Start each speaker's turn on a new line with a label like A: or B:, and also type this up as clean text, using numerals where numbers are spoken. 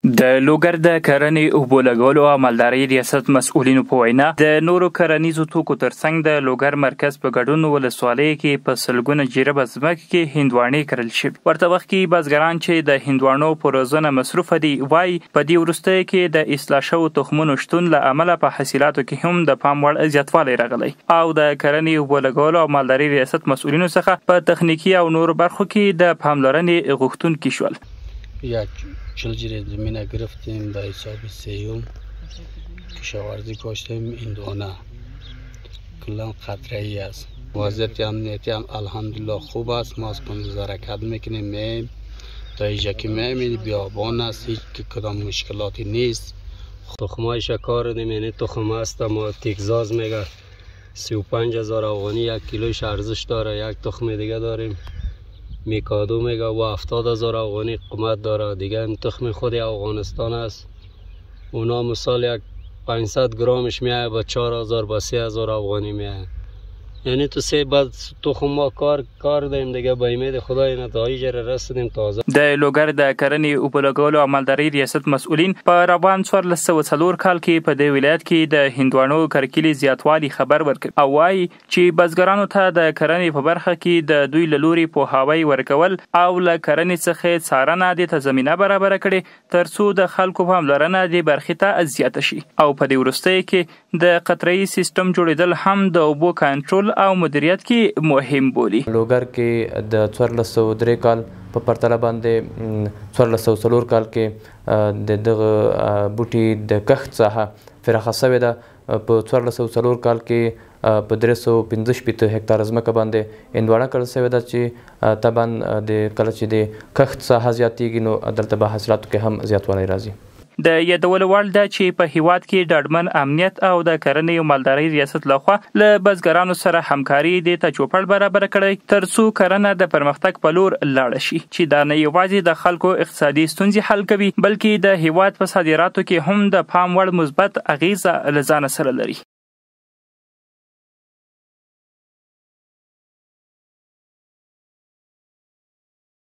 A: د لوګر د کرنې اوبو لګولو او مالدارۍ ریاست مسؤلینو په وینا د نورو کرنیزو توکو ترڅنګ د لوګر مرکز په ګډون ولسوالۍ کې په سلګونه جریبه ځمکې کې هندواڼې کرل شوي. ورته وخت کې بزګران چې د هندواڼو په روزنه مصروف دي وایي په دې وروستیو کې د اصلاح شوو تخمونو شتون له امله په حاصلاتو کې هم د پام وړ زیاتوالی راغلی او د کرنې اوبو لګولو او مالدارۍ ریاست مسؤلینو څخه په تخنیکي او نورو برخو کې د پاملرنې غوښتونکي شول.
B: یک 40 جریب زمینه گرفتیم به حساب سیوم کشاورزی کاشتیم هندوانه کلا قطره ای است. وضعیت امنیتی هم الحمدلله خوب است. ما از حرکت میکنیم میم تا اینجا که میم بیابان است، هیچ کدام مشکلاتی نیست. تخمای شکار نمینه تخم است ما تکزاز میگه 35,000 افغانی یک کیلوش ارزش داره. یک تخم دیگه داریم میکادو میگه و 70,000 افغانی قیمت داره. دیگه این تخم خود افغانستان است. اونا مثال یک 500 گرمش میایه با 4,000 با 3,000 افغانی میایه. یعنی تو سه بعد تخم ما کار دیم دیگه به امید خدای نتایج رسیدیم تازه.
A: د لوګر د کرنې اوبو لګولو او مالدارۍ ریاست مسؤلین په روان 1404 کال کې په دې ولایت کې د هندواڼو کرکیلي زیاتوالي خبر ورکړ او وايي چې بزګرانو ته د کرنې په برخه کې د دوی له لوري پوهاوی ورکول او له کرنې څخه څارنه د ته برابر کړي ترڅو د خلکو پاملرنه د برخې ته زیاته شي او په دې وروستیو کې د قطره‌ای سیستم جوړیدل هم د اوبو کنټرول او مدیریت کې مهم بولی.
C: لوګر کې د 1403 کال په پرتله باندې 1404 کال کې د دغه بوټي د کښت څخه پراخه شوې ده. په 1404 کال کې په 315 هکتار ځمکه باندې هندواڼه کرل شوې ده چې طبعا د کله چې د کښت څخه زیاتېږي نو دلته به حاصلاتو کې هم زیاتوالی راځي.
A: د یادولو وړ ده چې په هیواد کې ډاډمن امنیت او د کرنې او مالدارۍ ریاست لخوا له بزګرانو سره همکاري د ته چوپړ برابر کړي ترڅو کرنه د پرمختګ په لور لاړ شي چې دا نه یوازې د خلکو اقتصادي ستونزې حل کوي بلکې د هیواد په صادراتو کې هم د پام وړ مثبت اغیزه له ځانه سره لري.